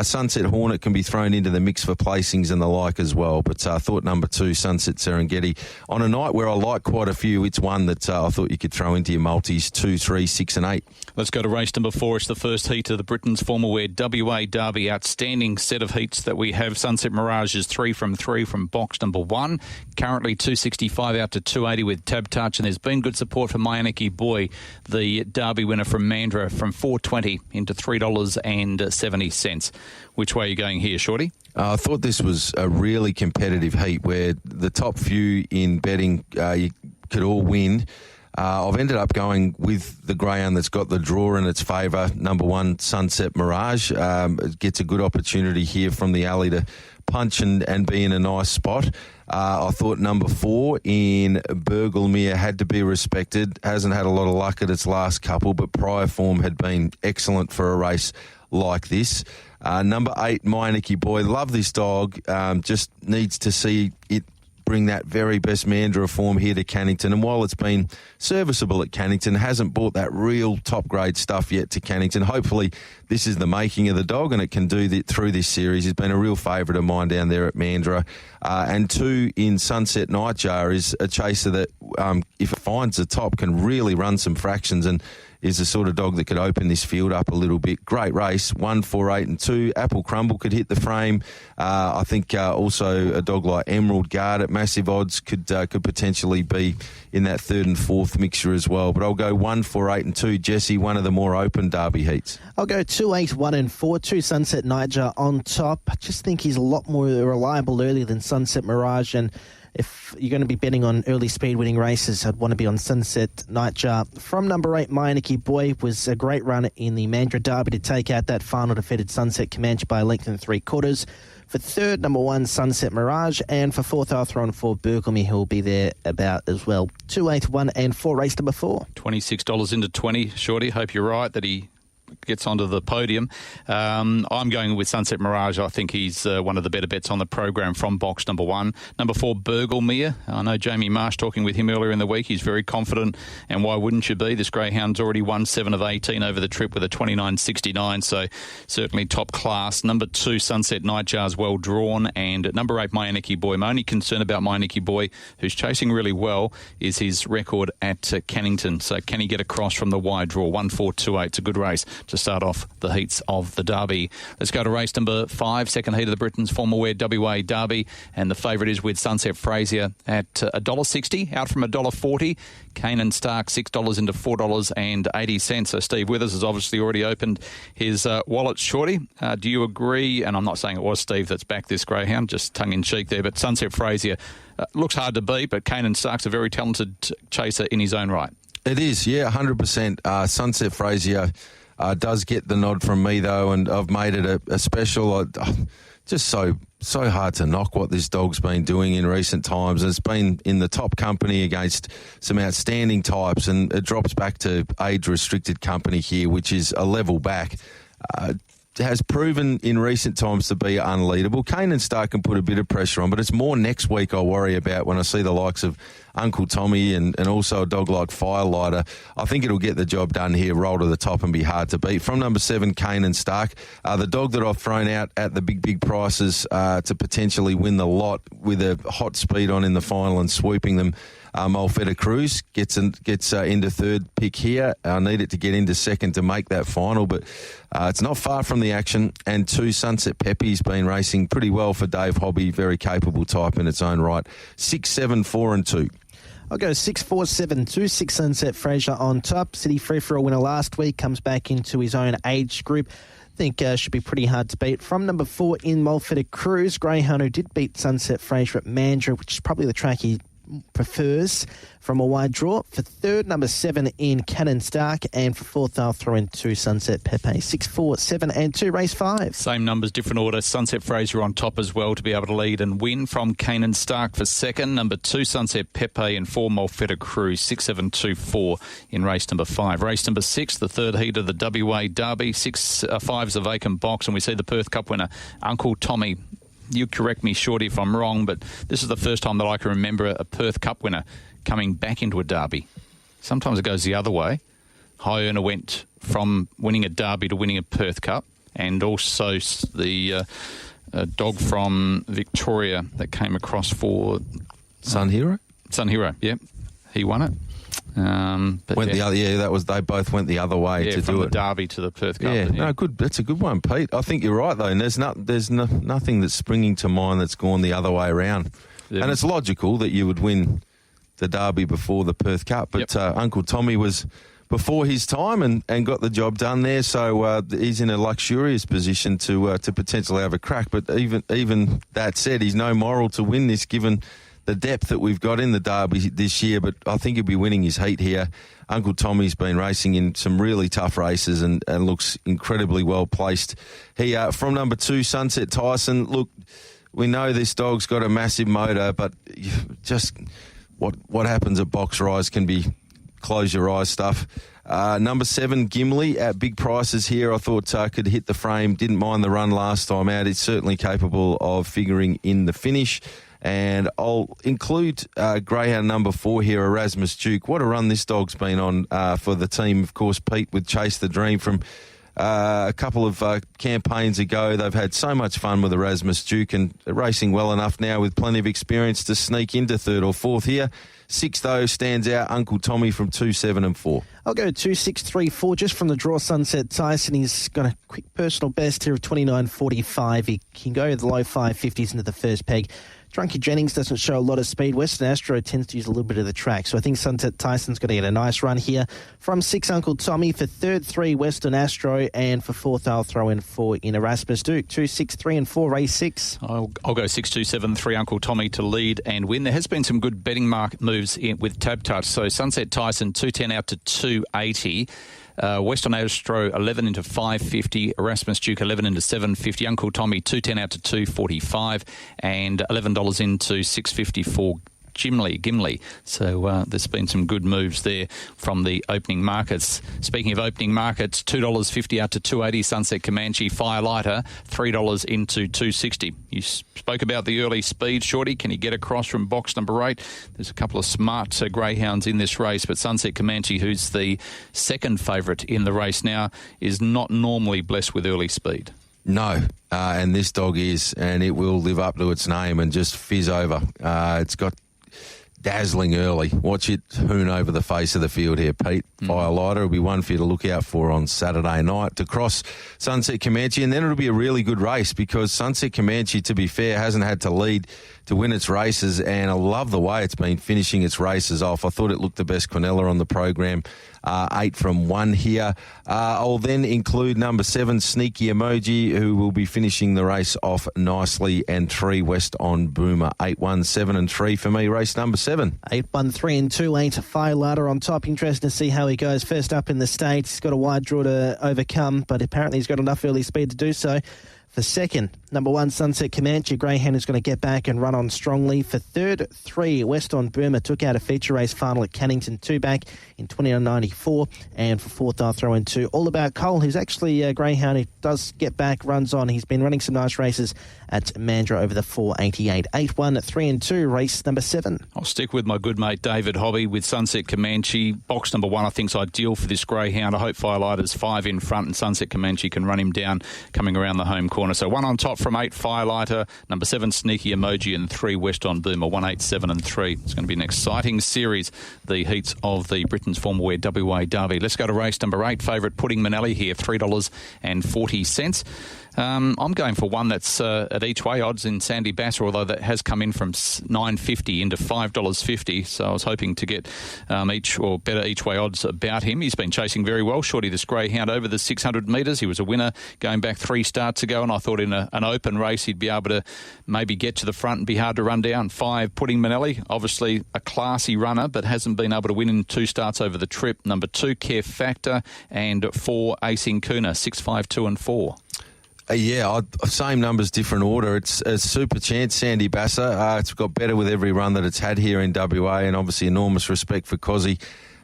Sunset Hornet can be thrown into the mix for placings and the like as well. But I thought number 2, Sunset Serengeti, on a night where I like quite a few, it's one that I thought you could throw into your multis, 2, 3, 6 and 8. Let's go to race number 4. It's the first heat of the Britain's Formal Wear WA Derby. Outstanding set of heats that we have. Sunset Mirage is 3 from 3 from box number 1. Currently 265 out to 280 with Tab Touch, and there's been good support for My Anarchy Boy, the Derby winner from Mandurah, from $4.20 into $3.70. Which way are you going here, Shorty? I thought this was a really competitive heat where the top few in betting you could all win. I've ended up going with the greyhound that's got the draw in its favour, number 1, Sunset Mirage. It gets a good opportunity here from the alley to punch and be in a nice spot. I thought number 4 in Burglemere had to be respected. Hasn't had a lot of luck at its last couple, but prior form had been excellent for a race like this. Number 8, My Nicky Boy. Love this dog. Just needs to see it bring that very best Mandurah form here to Cannington. And while it's been serviceable at Cannington, hasn't brought that real top-grade stuff yet to Cannington. Hopefully this is the making of the dog and it can do that through this series. He's been a real favourite of mine down there at Mandurah. And 2 in Sunset Nightjar is a chaser that, if it finds the top, can really run some fractions and is the sort of dog that could open this field up a little bit. Great race, 1, 4, 8 and 2. Apple Crumble could hit the frame. I think also a dog like Emerald Guard at massive odds could potentially be in that 3rd and 4th mixture as well. But I'll go 1, 4, 8 and 2. Jesse, one of the more open Derby heats. I'll go 2, 8, 1 and 4. 2 Sunset Nightjar on top. I just think he's a lot more reliable early than Sunset Mirage, and if you're going to be betting on early speed-winning races, I'd want to be on Sunset Nightjar. From number 8, My Anarchy Boy, was a great run in the Mandurah Derby to take out that final defeated Sunset Comanche by a length and 3/4. For third, number 1, Sunset Mirage. And for fourth, I'll throw on 4, Burglemere, who will be there about as well. 2, 8, 1 and 4, race number 4. $26 into 20. Shorty, hope you're right that he gets onto the podium. I'm going with Sunset Mirage. I think he's one of the better bets on the program from box number 1. Number 4, Burglemere. I know Jamie Marsh talking with him earlier in the week. He's very confident, and why wouldn't you be? This greyhound's already won 7 of 18 over the trip with a 29.69, so certainly top class. Number 2, Sunset Nightjar's well drawn, and number 8, My Nicky Boy. My only concern about My Nicky Boy, who's chasing really well, is his record at Cannington. So can he get across from the wide draw? 1-4-2-8. It's a good race to start off the heats of the Derby. Let's go to race number 5, second heat of the Britain's Former Wear WA Derby, and the favourite is with Sunset Frazier at $1.60, out from $1.40. Kane and Stark $6 into $4.80. So Steve Withers has obviously already opened his wallet, Shorty. Do you agree? And I'm not saying it was Steve that's backed this greyhound, just tongue-in-cheek there, but Sunset Frazier looks hard to beat, but Kane and Stark's a very talented chaser in his own right. It is, yeah, 100%. Sunset Frazier does get the nod from me, though, and I've made it a special. Just so hard to knock what this dog's been doing in recent times. It's been in the top company against some outstanding types, and it drops back to age-restricted company here, which is a level back. Has proven in recent times to be unleadable. Kane and Stark can put a bit of pressure on, but it's more next week I worry about when I see the likes of Uncle Tommy and also a dog like Firelighter. I think it'll get the job done here, roll to the top and be hard to beat. From number 7, Kane and Stark, the dog that I've thrown out at the big prices to potentially win the lot with a hot speed on in the final and swooping them. Molfetta Cruz gets into third pick here. I need it to get into second to make that final, but it's not far from the action. And 2, Sunset Pepe's been racing pretty well for Dave Hobby, very capable type in its own right. 6, 7, 4 and 2. I'll go 6, 4, 7, 2. 6, Sunset Frazier on top. City Free-for-all winner last week, comes back into his own age group. I think should be pretty hard to beat. From number 4 in Molfetta Cruz, greyhound who did beat Sunset Frazier at Mandurah, which is probably the track he prefers from a wide draw. For third, number 7 in Cannon Stark, and for fourth I'll throw in 2, Sunset Pepe. 6, 4, 7 and 2, race 5. Same numbers, different order. Sunset Frazier on top as well to be able to lead and win. From Cannon Stark for second, number 2, Sunset Pepe, and 4, Molfetta Cruz. 6, 7, 2, 4 in race number 5. Race number 6, the third heat of the WA Derby. 5's a vacant box, and we see the Perth Cup winner, Uncle Tommy. You correct me, Shorty, if I'm wrong, but this is the first time that I can remember a Perth Cup winner coming back into a Derby. Sometimes it goes the other way. High Earner went from winning a Derby to winning a Perth Cup, and also the dog from Victoria that came across for Sun Hero. Sun Hero, yeah, he won it. But the other, they both went the other way to from do the it. Derby to the Perth Cup. Yeah, no, good. That's a good one, Pete. I think you're right though. And there's nothing that's springing to mind that's gone the other way around. Yeah. And it's logical that you would win the Derby before the Perth Cup, but Uncle Tommy was before his time and got the job done there. So he's in a luxurious position to potentially have a crack. But even that said, he's no moral to win this given the depth that we've got in the Derby this year, but I think he'll be winning his heat here. Uncle Tommy's been racing in some really tough races and looks incredibly well placed. He from number 2, Sunset Tyson. Look, we know this dog's got a massive motor, but just what happens at box rise can be close your eyes stuff. Number 7, Gimli at big prices here. I thought could hit the frame. Didn't mind the run last time out. It's certainly capable of figuring in the finish. And I'll include greyhound number 4 here, Erasmus Duke. What a run this dog's been on for the team. Of course, Pete with Chase the Dream from a couple of campaigns ago. They've had so much fun with Erasmus Duke and racing well enough now with plenty of experience to sneak into third or fourth here. 6, though, stands out, Uncle Tommy from 2, 7 and 4. I'll go 2, 6, 3, 4, just from the draw. Sunset Tyson. He's got a quick personal best here of 29.45. He can go the low 550s into the first peg. Drunky Jennings doesn't show a lot of speed. Western Astro tends to use a little bit of the track. So I think Sunset Tyson's going to get a nice run here. From 6, Uncle Tommy. For third, 3, Western Astro. And for fourth, I'll throw in 4 in Erasmus Duke. 2, 6, 3 and 4, race 6. I'll go 6, 2, 7, 3, Uncle Tommy to lead and win. There has been some good betting market moves with Tab Touch. So Sunset Tyson, 210 out to 280. Western Astro 11 into 550, Erasmus Duke 11 into 750, Uncle Tommy 210 out to 245, and $11 into 654 Gimli. So there's been some good moves there from the opening markets. Speaking of opening markets, $2.50 out to $2.80 Sunset Comanche Firelighter, $3 into $2.60. You spoke about the early speed, Shorty. Can he get across from box number 8? There's a couple of smart greyhounds in this race, but Sunset Comanche, who's the second favourite in the race now, is not normally blessed with early speed. No, and this dog is, and it will live up to its name and just fizz over. It's got dazzling early. Watch it hoon over the face of the field here, Pete. Firelighter will be one for you to look out for on Saturday night to cross Sunset Comanche, and then it'll be a really good race because Sunset Comanche, to be fair, hasn't had to lead to win its races, and I love the way it's been finishing its races off. I thought it looked the best Quinella on the program. 8 from 1 here. I'll then include number 7, Sneaky Emoji, who will be finishing the race off nicely, and 3, West on Boomer. 8, 1, 7 and 3 for me, race number 7. 8, 1, 3 and 2, 8. Firelighter on top. Interesting to see how he goes. First up in the States. He's got a wide draw to overcome, but apparently he's got enough early speed to do so. For second, number 1, Sunset Comanche. Greyhound is going to get back and run on strongly. For third, 3, West on Burma. Took out a feature race final at Cannington 2 back in 29.94. And for fourth, I'll throw in 2, All About Cole, who's actually a greyhound. He does get back, runs on. He's been running some nice races at Mandurah over the 488. 8, 1, 3 and 2, race number 7. I'll stick with my good mate David Hobby with Sunset Comanche. Box number 1 I think is ideal for this greyhound. I hope Firelighter's 5 in front and Sunset Comanche can run him down coming around the home corner. So 1 on top from 8, Firelighter, number 7, Sneaky Emoji, and 3, West on Boomer. 1, 8, 7 and 3. It's going to be an exciting series, the heats of the Britain's Former Wear WA Derby. Let's go to race number 8. Favourite Pudding Manelli here, $3.40. I'm going for one that's at each way odds in Sandy Basser, although that has come in from $9.50 into $5.50. So I was hoping to get better each way odds about him. He's been chasing very well. Shorty, this greyhound over the 600 metres. He was a winner going back 3 starts ago, and I thought in an open race he'd be able to maybe get to the front and be hard to run down. 5, Pudding Manelli, obviously a classy runner, but hasn't been able to win in 2 starts over the trip. Number 2, Care Factor, and 4, Acing Kuna. 6, 5, 2 and 4. Same numbers, different order. It's a super chance, Sandy Basser. It's got better with every run that it's had here in WA, and obviously enormous respect for Cozzy.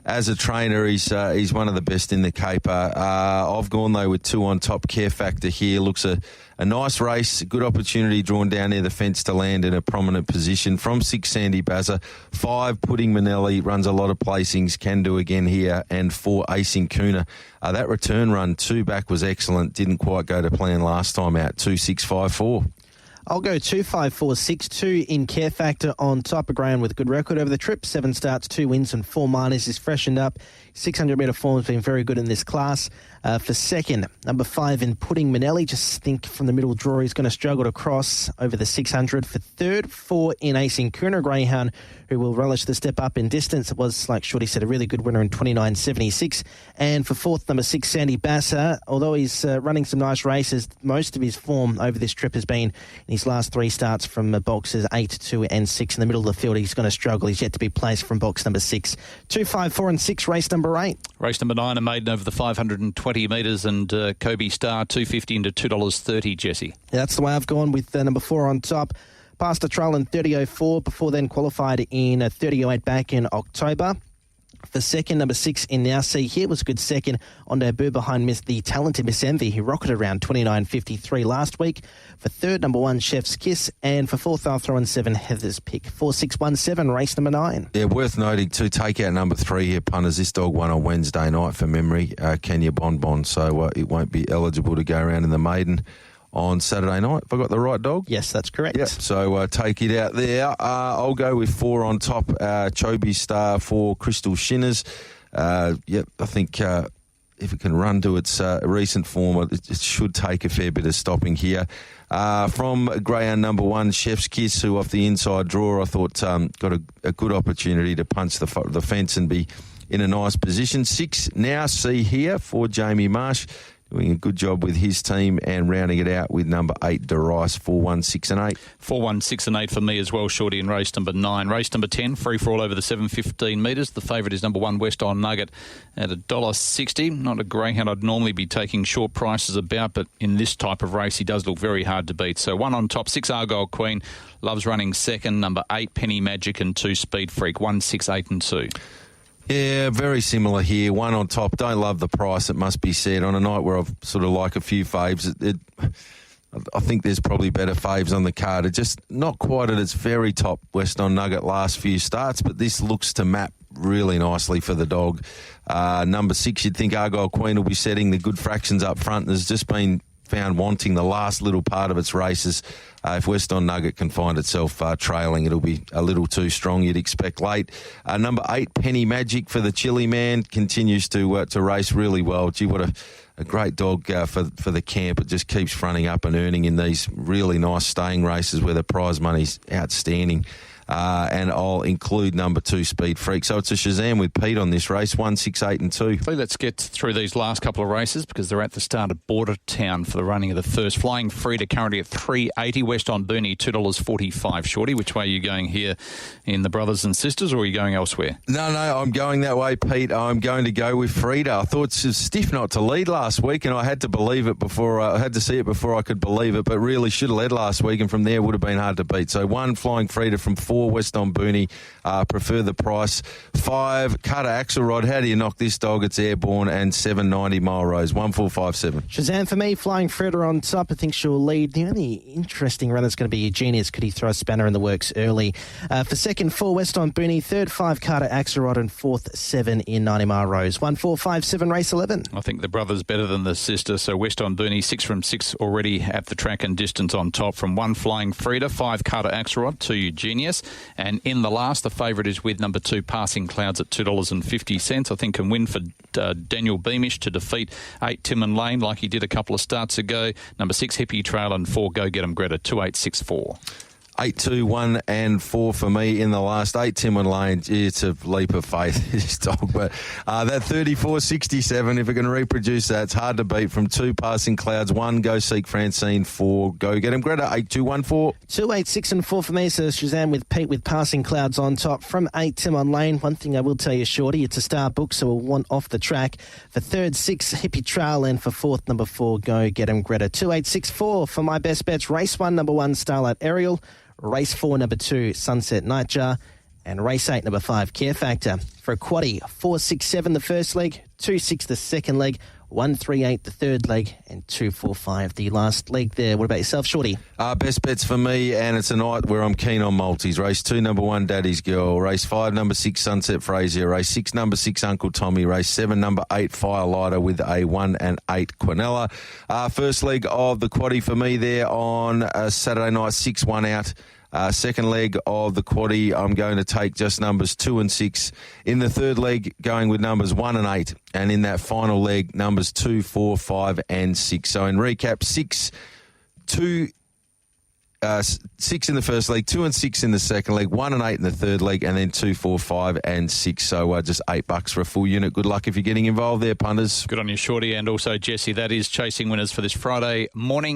As a trainer, he's one of the best in the caper. I've gone, though, with 2 on top. Care Factor here. Looks a nice race, a good opportunity drawn down near the fence to land in a prominent position. From 6, Sandy Basser. 5, Pudding Manelli, runs a lot of placings, can do again here. And 4, Acing Kuna. That return run 2 back was excellent. Didn't quite go to plan last time out. 2, 6, 5, 4. I'll go 2, 5, 4, 6, 2 in Care Factor on top of ground with a good record over the trip. 7 starts, 2 wins and 4 minors. He's freshened up. 600 metre form has been very good in this class. For second, number 5 in Pudding Manelli. Just think from the middle draw he's going to struggle to cross over the 600. For third, 4 in Acing Kuna, greyhound, who will relish the step up in distance. It was, like Shorty said, a really good winner in 29.76. And for fourth, number 6, Sandy Basser. Although he's running some nice races, most of his form over this trip has been in his last 3 starts from boxes 8, 2 and 6. In the middle of the field, he's going to struggle. He's yet to be placed from box number 6. 2, 5, 4 and 6, race number 8. Race number 9, a maiden over the 520 metres, and Kobe Star, $2.50 into $2.30, Jesse. Yeah, that's the way I've gone with number 4 on top. Passed a trial in 30.04, before then qualified in 30.08 back in October. For second, number 6 in Now See Here was a good second on debut behind the talented Miss Envy, who rocketed around 29.53 last week. For third, number 1, Chef's Kiss. And for fourth, I'll throw in 7, Heather's Pick. 4, 6, 1, 7, race number 9. Yeah, worth noting to take out number 3 here, punters. This dog won on Wednesday night for memory, Kenya Bonbon, so it won't be eligible to go around in the maiden on Saturday night. Have I got the right dog? Yes, that's correct. Yep, so take it out there. I'll go with 4 on top, Chobe Star for Crystal Shinners. I think if it can run to its recent form, it should take a fair bit of stopping here. From greyhound number 1, Chef's Kiss, who off the inside draw, I thought got a good opportunity to punch the fence and be in a nice position. 6, Now See Here for Jamie Marsh. doing a good job with his team, and rounding it out with number 8, DeRice, 4, 1, 6 and 8. 4, 1, 6 and 8 for me as well, Shorty, in race number 9. Race number 10, free for all over the 7:15 metres. The favourite is number 1, West on Nugget, at $1.60. Not a greyhound I'd normally be taking short prices about, but in this type of race he does look very hard to beat. So 1 on top, 6 Argyle Queen, loves running second, number 8 Penny Magic and 2 Speed Freak, 1, 6, 8 and 2. Yeah, very similar here. 1 on top. Don't love the price, it must be said. On a night where I've sort of like a few faves, I think there's probably better faves on the card. It's just not quite at its very top, West on Nugget, last few starts, but this looks to map really nicely for the dog. Number 6, you'd think Argyle Queen will be setting the good fractions up front. There's just been found wanting the last little part of its races. If West on Nugget can find itself trailing, it'll be a little too strong, you'd expect late. Number 8, Penny Magic for the Chili Man, continues to race really well. Gee, what a great dog for the camp. It just keeps fronting up and earning in these really nice staying races where the prize money's outstanding. And I'll include number 2, Speed Freak. So it's a Shazam with Pete on this race, 1, 6, 8 and 2. So let's get through these last couple of races because they're at the start of Border Town for the running of the first. Flying Frida currently at $3.80. West on Booney, $2.45. Shorty, which way are you going here in the Brothers and Sisters, or are you going elsewhere? No, I'm going that way, Pete. I'm going to go with Frida. I thought it was stiff not to lead last week, and I had to believe it before I had to see it before I could believe it, but really should have led last week, and from there would have been hard to beat. So 1, Flying Frida from 4, West on Booney, prefer the price. 5, Carter Axelrod, how do you knock this dog? It's airborne, and 7, 90 Mile Rose, 1, 4, 5, 7. Shazam for me, Flying Freda on top. I think she'll lead. The only interesting runner is going to be Eugenius. Could he throw a spanner in the works early? For second, 4, West on Booney. Third, 5, Carter Axelrod. And fourth, 7 in 90 Mile Rose. 1, 4, 5, 7, race 11. I think the brother's better than the sister. So West on Booney, 6 from 6 already at the track and distance on top. From 1, Flying Frida, 5, Carter Axelrod, 2, Eugenius. And in the last, the favourite is with number 2, Passing Clouds at $2.50. I think can win for Daniel Beamish to defeat 8, Timon Lane, like he did a couple of starts ago. Number 6, Hippie Trail, and 4, Go Get 'em Greta, 2, 8, 6, 4. 8, 2, 1 and 4 for me in the last. 8, Timon Lane, it's a leap of faith, this dog. But that 34.67, if it can reproduce that, it's hard to beat. From 2, Passing Clouds, 1, Go Seek Francine, 4, Go Get 'em Greta, 8, 2, 1, 4. 2, 8, 6 and 4 for me. So Shazam with Pete with Passing Clouds on top. From 8, Timon Lane. One thing I will tell you, Shorty, it's a star book, so we'll want off the track. For third, 6, Hippie Trail, and for fourth, number 4, Go Get 'em Greta. 2, 8, 6, 4 for my best bets. Race 1, number 1, Starlight Ariel. Race 4, number 2, Sunset Nightjar. And race 8, number 5, Care Factor. For a quaddie, 4, 6, 7 the first leg, 2, 6 the second leg, 1, 3, 8 the third leg, and 2, 4, 5 the last leg there. What about yourself, Shorty? Best bets for me, and it's a night where I'm keen on multis. Race 2, number 1, Daddy's Girl. Race 5, number 6, Sunset Frazier. Race 6, number 6, Uncle Tommy. Race 7, number 8, Firelighter with a 1 and 8, Quinella. First leg of the quaddie for me there on Saturday night, 6, 1 out. Second leg of the quaddie, I'm going to take just numbers 2 and 6. In the third leg, going with numbers 1 and 8. And in that final leg, numbers 2, 4, 5 and 6. So in recap, 6 in the first leg, 2 and 6 in the second leg, 1 and 8 in the third leg, and then 2, 4, 5 and 6. So just $8 for a full unit. Good luck if you're getting involved there, punters. Good on you, Shorty, and also Jesse. That is Chasing Winners for this Friday morning.